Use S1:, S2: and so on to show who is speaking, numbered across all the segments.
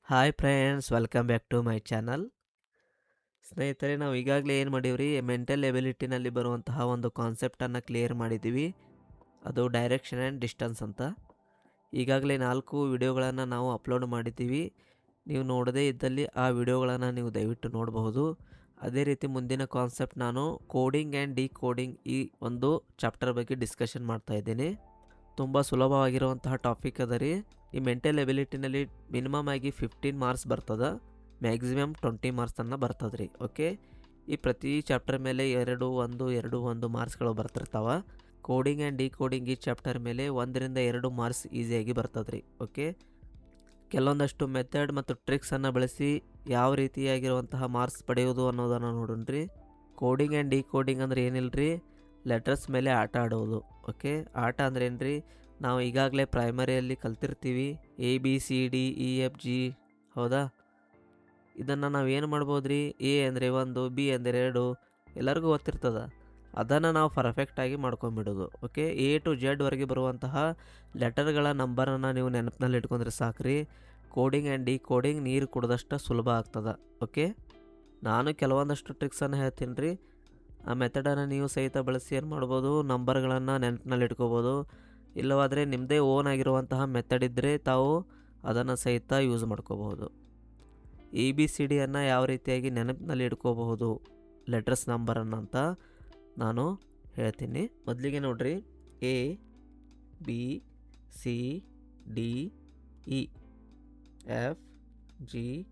S1: Hi friends, welcome back to my channel. ಸ್ನೇಹಿತರೆ, ನಾವು ಈಗಾಗಲೇ ಏನು ಮಾಡೀವ್ರಿ, ಮೆಂಟಲ್ ಎಬಿಲಿಟಿನಲ್ಲಿ ಬರುವಂತಹ ಒಂದು ಕಾನ್ಸೆಪ್ಟನ್ನು ಕ್ಲಿಯರ್ ಮಾಡಿದ್ದೀವಿ. ಅದು ಡೈರೆಕ್ಷನ್ ಆ್ಯಂಡ್ ಡಿಸ್ಟನ್ಸ್ ಅಂತ. ಈಗಾಗಲೇ 4 ವಿಡಿಯೋಗಳನ್ನು ನಾವು ಅಪ್ಲೋಡ್ ಮಾಡಿದ್ದೀವಿ. ನೀವು ನೋಡದೇ ಇದ್ದಲ್ಲಿ ಆ ವಿಡಿಯೋಗಳನ್ನು ನೀವು ದಯವಿಟ್ಟು ನೋಡಬಹುದು. ಅದೇ ರೀತಿ ಮುಂದಿನ ಕಾನ್ಸೆಪ್ಟ್ ನಾನು ಕೋಡಿಂಗ್ ಆ್ಯಂಡ್ ಡಿಕೋಡಿಂಗ್ ಈ ಒಂದು ಚಾಪ್ಟರ್ ಬಗ್ಗೆ ಡಿಸ್ಕಷನ್ ಮಾಡ್ತಾ ಇದ್ದೀನಿ. ತುಂಬ ಸುಲಭವಾಗಿರುವಂತಹ ಟಾಪಿಕ್ ಅದ ರೀ. ಈ ಮೆಂಟಲ್ ಎಬಿಲಿಟಿನಲ್ಲಿ ಮಿನಿಮಮ್ ಆಗಿ 15 ಮಾರ್ಕ್ಸ್ ಬರ್ತದೆ, ಮ್ಯಾಕ್ಸಿಮಮ್ 20 ಮಾರ್ಕ್ಸನ್ನು ಬರ್ತದೆ ರೀ. ಓಕೆ, ಈ ಪ್ರತಿ ಚಾಪ್ಟರ್ ಮೇಲೆ 2 ಮಾರ್ಕ್ಸ್ಗಳು ಬರ್ತಿರ್ತಾವೆ. ಕೋಡಿಂಗ್ ಆ್ಯಂಡ್ ಡಿಕೋಡಿಂಗ್ ಈ ಚಾಪ್ಟರ್ ಮೇಲೆ 1-2 ಮಾರ್ಕ್ಸ್ ಈಸಿಯಾಗಿ ಬರ್ತದೆ ರೀ. ಓಕೆ, ಕೆಲವೊಂದಷ್ಟು ಮೆಥಡ್ ಮತ್ತು ಟ್ರಿಕ್ಸನ್ನು ಬಳಸಿ ಯಾವ ರೀತಿಯಾಗಿರುವಂತಹ ಮಾರ್ಕ್ಸ್ ಪಡೆಯೋದು ಅನ್ನೋದನ್ನು ನೋಡೋಣ್ರಿ. ಕೋಡಿಂಗ್ ಆ್ಯಂಡ್ ಡಿಕೋಡಿಂಗ್ ಅಂದರೆ ಏನಿಲ್ಲ ರೀ, ಲೆಟರ್ಸ್ ಮೇಲೆ ಆಟ ಆಡೋದು. ಓಕೆ, ಆಟ ಅಂದ್ರೆ ಏನು ರೀ, ನಾವು ಈಗಾಗಲೇ ಪ್ರೈಮರಿಯಲ್ಲಿ ಕಲ್ತಿರ್ತೀವಿ ABCDEFG, ಹೌದಾ? ಇದನ್ನು ನಾವು ಏನು ಮಾಡ್ಬೋದು ರೀ, A ಅಂದರೆ 1, B ಅಂದರೆ 2 ಎಲ್ಲರಿಗೂ ಗೊತ್ತಿರ್ತದೆ. ಅದನ್ನು ನಾವು ಪರ್ಫೆಕ್ಟಾಗಿ ಮಾಡ್ಕೊಂಬಿಡೋದು. ಓಕೆ, A to Z ವರೆಗೆ ಬರುವಂತಹ ಲೆಟರ್ಗಳ ನಂಬರನ್ನು ನೀವು ನೆನಪಿನಲ್ಲಿ ಇಟ್ಕೊಂಡ್ರೆ ಸಾಕ್ರಿ. ಕೋಡಿಂಗ್ ಆ್ಯಂಡ್ ಡಿಕೋಡಿಂಗ್ ನೀರು ಕುಡಿದಷ್ಟು ಸುಲಭ ಆಗ್ತದೆ. ಓಕೆ, ನಾನು ಕೆಲವೊಂದಷ್ಟು ಟ್ರಿಕ್ಸನ್ನು ಹೇಳ್ತೀನಿ ರೀ. ಆ ಮೆಥಡನ್ನು ನೀವು ಸಹಿತ ಬಳಸಿ ಏನು ಮಾಡ್ಬೋದು, ನಂಬರ್ಗಳನ್ನು ನೆನಪಿನಲ್ಲಿ ಇಟ್ಕೋಬೋದು. ಇಲ್ಲವಾದರೆ ನಿಮ್ಮದೇ ಓನ್ ಆಗಿರುವಂತಹ ಮೆಥಡ್ ಇದ್ದರೆ ತಾವು ಅದನ್ನು ಸಹಿತ ಯೂಸ್ ಮಾಡ್ಕೋಬಹುದು. ABCDಯನ್ನು ಯಾವ ರೀತಿಯಾಗಿ ನೆನಪಿನಲ್ಲಿ ಇಟ್ಕೋಬಹುದು ಲೆಟರ್ಸ್ ನಂಬರನ್ನು ಅಂತ ನಾನು ಹೇಳ್ತೀನಿ. ಮೊದಲಿಗೆ ನೋಡ್ರಿ, ABCDE FGHIJ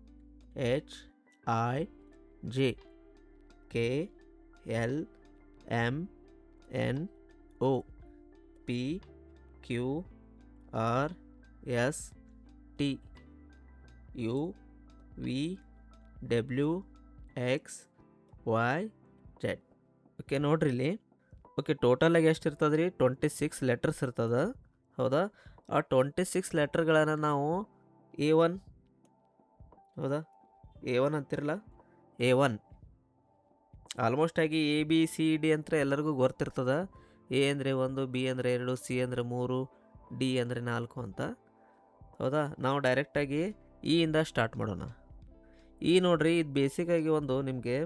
S1: KLMNO PQRST UVWXYZ. Okay, ನೋಡ್ರಿ ಇಲ್ಲಿ. ಓಕೆ, ಟೋಟಲಾಗಿ ಎಷ್ಟು ಇರ್ತದೆ ರೀ, 26 ಲೆಟರ್ಸ್ ಇರ್ತದೆ, ಹೌದಾ? ಆ 26 ಲೆಟರ್ಗಳನ್ನು ನಾವು A1, ಹೌದಾ, A1 ಅಂತಿರಲ್ಲ, A1 ಆಲ್ಮೋಸ್ಟ್ ಆಗಿ ABCD ಅಂತ ಎಲ್ಲರಿಗೂ ಗೊತ್ತಿರ್ತದೆ. A ಅಂದರೆ 1, B ಅಂದರೆ 2, C ಅಂದರೆ 3, D ಅಂದರೆ 4 ಅಂತ, ಹೌದಾ? ನಾವು ಡೈರೆಕ್ಟಾಗಿ E ಇಂದ ಸ್ಟಾರ್ಟ್ ಮಾಡೋಣ. E ನೋಡ್ರಿ, ಇದು ಬೇಸಿಕ್ಕಾಗಿ ಒಂದು ನಿಮಗೆ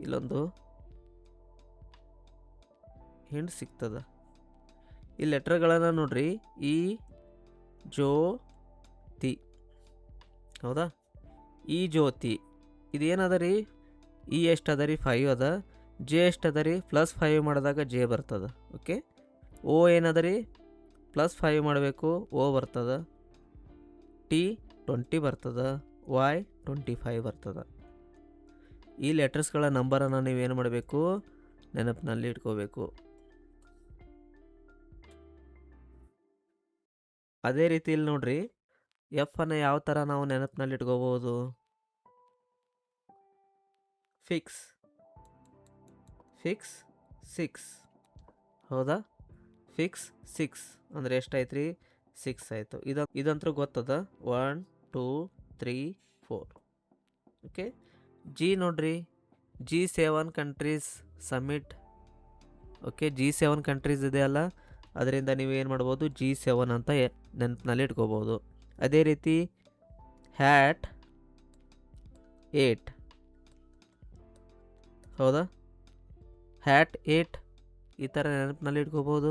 S1: ಇಲ್ಲೊಂದು ಹಿಂಟ್ ಸಿಗ್ತದೆ. ಈ ಲೆಟರ್ಗಳನ್ನು ನೋಡ್ರಿ, E ಜ್ಯೋತಿ, ಹೌದಾ? E ಜ್ಯೋತಿ ಇದೇನದ ರೀ, E ಎಷ್ಟು ಅದ ರೀ, 5 ಅದ. J ಎಷ್ಟು ಅದ ರೀ, +5 ಮಾಡಿದಾಗ J ಬರ್ತದೆ. ಓಕೆ, O ಏನದ ರೀ, +5 ಮಾಡಬೇಕು, O ಬರ್ತದೆ. T 20 ಬರ್ತದೆ, Y 25 ಬರ್ತದೆ. ಈ ಲೆಟರ್ಸ್ಗಳ ನಂಬರನ್ನು ನೀವೇನು ಮಾಡಬೇಕು, ನೆನಪಿನಲ್ಲಿ ಇಟ್ಕೋಬೇಕು. ಅದೇ ರೀತಿ ಇಲ್ಲಿ ನೋಡ್ರಿ, F ಅನ್ನು ಯಾವ ಥರ ನಾವು ನೆನಪಿನಲ್ಲಿ ಇಟ್ಕೋಬಹುದು, ಫಿಕ್ಸ್ 6, ಹೌದಾ? ಫಿಕ್ಸ್ 6 ಅಂದರೆ ಎಷ್ಟಾಯ್ತು ರೀ, 6 ಆಯಿತು. ಇದಂತೂ ಗೊತ್ತದ, 1 2 3 4. ಓಕೆ, G ನೋಡ್ರಿ, G7 countries summit. Okay, G7 countries ಇದೆ ಅಲ್ಲ, ಅದರಿಂದ ನೀವು ಏನು ಮಾಡ್ಬೋದು, G7 ಅಂತ ನೆನಪಿನಲ್ಲಿ ಇಟ್ಕೋಬೋದು. ಅದೇ ರೀತಿ ಹ್ಯಾಟ್ 8, ಹೌದಾ? ಹ್ಯಾಟ್ 8 ಈ ಥರ ನೆನಪಿನಲ್ಲಿ ಇಟ್ಕೋಬೋದು.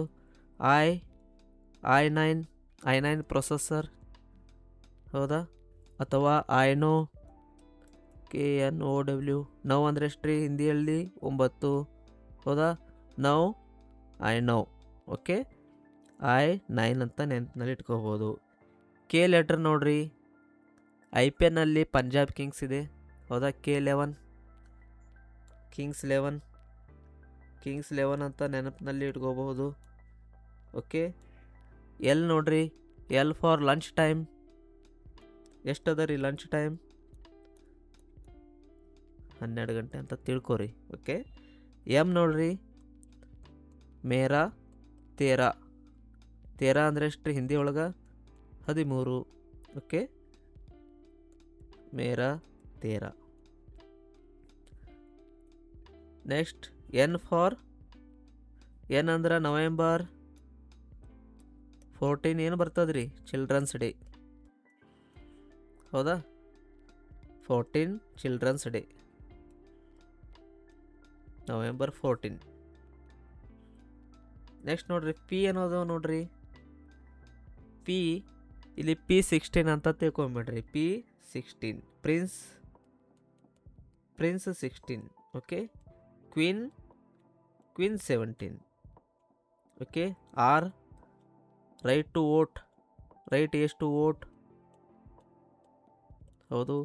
S1: I9 ಪ್ರೊಸೆಸರ್, ಹೌದಾ? ಅಥವಾ INO KNOW. ನೌ ಅಂದರೆ ಎಷ್ಟು ರೀ, ಹಿಂದಿಯಲ್ಲಿ 9, ಹೌದಾ? Now INO. ಓಕೆ, I9 ಅಂತ ನೆನಪಿನಲ್ಲಿ ಇಟ್ಕೋಬೋದು. K ಲೆಟರ್ ನೋಡ್ರಿ, IPLನಲ್ಲಿ ಪಂಜಾಬ್ ಕಿಂಗ್ಸ್ ಇದೆ, ಹೌದಾ? K11 ಕಿಂಗ್ಸ್ 11 ಅಂತ ನೆನಪಿನಲ್ಲಿ ಇಟ್ಕೋಬಹುದು. ಓಕೆ, L ನೋಡ್ರಿ, L ಫಾರ್ ಲಂಚ್ ಟೈಮ್. ಎಷ್ಟದ ರೀ ಲಂಚ್ ಟೈಮ್, 12 ಗಂಟೆ ಅಂತ ತಿಳ್ಕೊರಿ. ಓಕೆ, M ನೋಡ್ರಿ, ಮೇರಾ 13 ಅಂದರೆ ಎಷ್ಟು ರೀ, ಹಿಂದಿ ಒಳಗೆ 13. ಓಕೆ, ಮೇರಾ 13. ನೆಕ್ಸ್ಟ್ N ಅಂದ್ರೆ ನವೆಂಬರ್ 14 ಏನು ಬರ್ತದೆ ರೀ, ಚಿಲ್ಡ್ರನ್ಸ್ ಡೇ, ಹೌದಾ? 14 ಚಿಲ್ಡ್ರನ್ಸ್ ಡೇ, ನವೆಂಬರ್ 14. ನೆಕ್ಸ್ಟ್ ನೋಡ್ರಿ ಪಿ ಅನ್ನೋದು ನೋಡ್ರಿ, ಪಿ ಇಲ್ಲಿ P16 ಅಂತ ತಿಳ್ಕೊಂಬಿಡ್ರಿ. P16 prince 16. Okay, queen 17. Okay, R right to vote, right age to vote. ಹೌದು,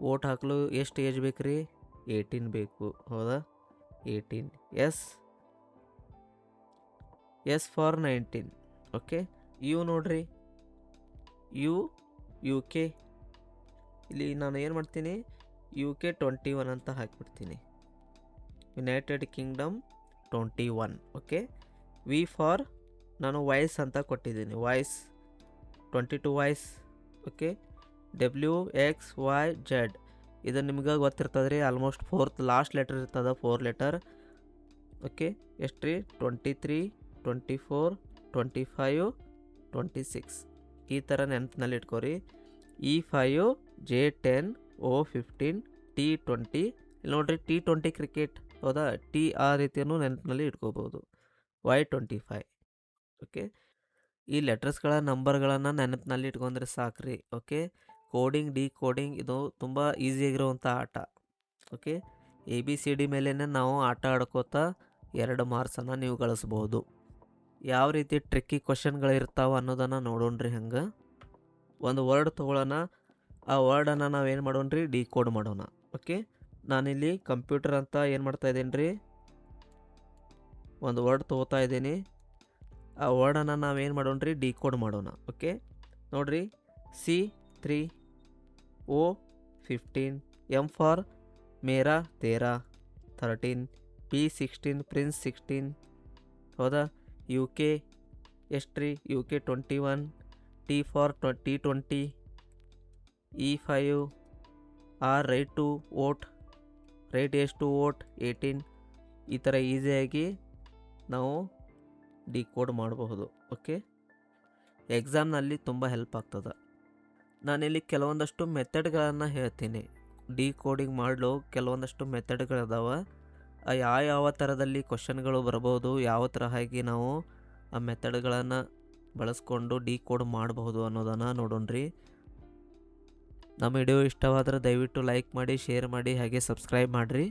S1: ವೋಟ್ ಹಾಕಲು ಎಷ್ಟು ಏಜ್ ಬೇಕು ರೀ? 18 ಬೇಕು. ಹೌದಾ, 18. S for 19. ಓಕೆ, ಯು ನೋಡ್ರಿ, ಯು ಕೆ. ಇಲ್ಲಿ ನಾನು ಏನು ಮಾಡ್ತೀನಿ, UK 21 ಅಂತ ಹಾಕಿಬಿಡ್ತೀನಿ. United Kingdom 21. Okay, V for ನಾನು ವಾಯ್ಸ್ ಅಂತ ಕೊಟ್ಟಿದ್ದೀನಿ, ವಾಯ್ಸ್ 22 ವಾಯ್ಸ್. ಓಕೆ, WXYZ ಇದು ನಿಮ್ಗೆ ಗೊತ್ತಿರ್ತದೆ ರೀ, ಆಲ್ಮೋಸ್ಟ್ 4th ಲಾಸ್ಟ್ ಲೆಟರ್ ಇರ್ತದೆ, 4 ಲೆಟರ್. ಓಕೆ, ಎಷ್ಟು ರೀ? 23, 24, 25, 26 ಈ ಥರ ನೆನಪಿನಲ್ಲಿ ಇಟ್ಕೋರಿ. E5, J10, O15, T20. ಇಲ್ಲಿ ನೋಡ್ರಿ T20 ಕ್ರಿಕೆಟ್. ಹೌದಾ, ಟಿ ಆ ರೀತಿಯನ್ನು ನೆನಪಿನಲ್ಲಿ ಇಟ್ಕೋಬೋದು. Y25. ಓಕೆ, ಈ ಲೆಟರ್ಸ್ಗಳ ನಂಬರ್ಗಳನ್ನು ನೆನಪಿನಲ್ಲಿ ಇಟ್ಕೊಂಡ್ರೆ ಸಾಕ್ರಿ. ಓಕೆ, ಕೋಡಿಂಗ್ ಡಿಕೋಡಿಂಗ್ ಇದು ತುಂಬ ಈಸಿಯಾಗಿರುವಂಥ ಆಟ. ಓಕೆ, ABCD ಮೇಲೇ ನಾವು ಆಟ ಆಡ್ಕೋತಾ 2 ಮಾರ್ಕ್ಸನ್ನು ನೀವು ಗಳಿಸ್ಬೋದು. ಯಾವ ರೀತಿ ಟ್ರಿಕ್ಕಿ ಕ್ವಶನ್ಗಳಿರ್ತಾವೆ ಅನ್ನೋದನ್ನು ನೋಡೋಣ್ರಿ. ಹಂಗೆ ಒಂದು ವರ್ಡ್ ತೊಗೊಳ್ಳೋಣ, ಆ ವರ್ಡನ್ನು ನಾವೇನು ಮಾಡೋಣ್ರಿ? ಡಿಕೋಡ್ ಮಾಡೋಣ. ಓಕೆ, ನಾನಿಲ್ಲಿ ಕಂಪ್ಯೂಟರ್ ಅಂತ ಏನು ಮಾಡ್ತಾಯಿದ್ದೀನಿ ರೀ, ಒಂದು ವರ್ಡ್ ತೊಗೋತಾ ಇದ್ದೀನಿ. ಆ ವರ್ಡನ್ನು ನಾವೇನು ಮಾಡೋಣ್ರಿ? ಡಿಕೋಡ್ ಮಾಡೋಣ. ಓಕೆ, ನೋಡಿರಿ, C3, O15, M for Mera 13, P16 prince 16. ಹೌದಾ, UK ಎಷ್ಟು ರೀ? UK 21, T for T20, E5, R right to vote, right age to vote 18. ಈ ಥರ ಈಸಿಯಾಗಿ ನಾವು ಡಿಕೋಡ್ ಮಾಡಬಹುದು. ಓಕೆ, ಎಕ್ಸಾಮ್ನಲ್ಲಿ ತುಂಬ ಹೆಲ್ಪ್ ಆಗ್ತದೆ. ನಾನಿಲ್ಲಿ ಕೆಲವೊಂದಷ್ಟು ಮೆಥಡ್ಗಳನ್ನು ಹೇಳ್ತೀನಿ. ಡಿಕೋಡಿಂಗ್ ಮಾಡಲು ಕೆಲವೊಂದಷ್ಟು ಮೆಥಡ್ಗಳಿದಾವೆ. ಯಾವ ಥರದಲ್ಲಿ ಕ್ವಶನ್ಗಳು ಬರ್ಬೋದು, ಯಾವ ತರಹಾಗಿ ನಾವು ಆ ಮೆಥಡ್ಗಳನ್ನು ಬಳಸ್ಕೊಂಡು ಡಿಕೋಡ್ ಮಾಡಬಹುದು ಅನ್ನೋದನ್ನು ನೋಡೋಣ್ರಿ. ನಮ್ಮ ವಿಡಿಯೋ ಇಷ್ಟವಾದರೆ ದಯವಿಟ್ಟು ಲೈಕ್ ಮಾಡಿ, ಶೇರ್ ಮಾಡಿ, ಹಾಗೆ ಸಬ್ಸ್ಕ್ರೈಬ್ ಮಾಡಿರಿ.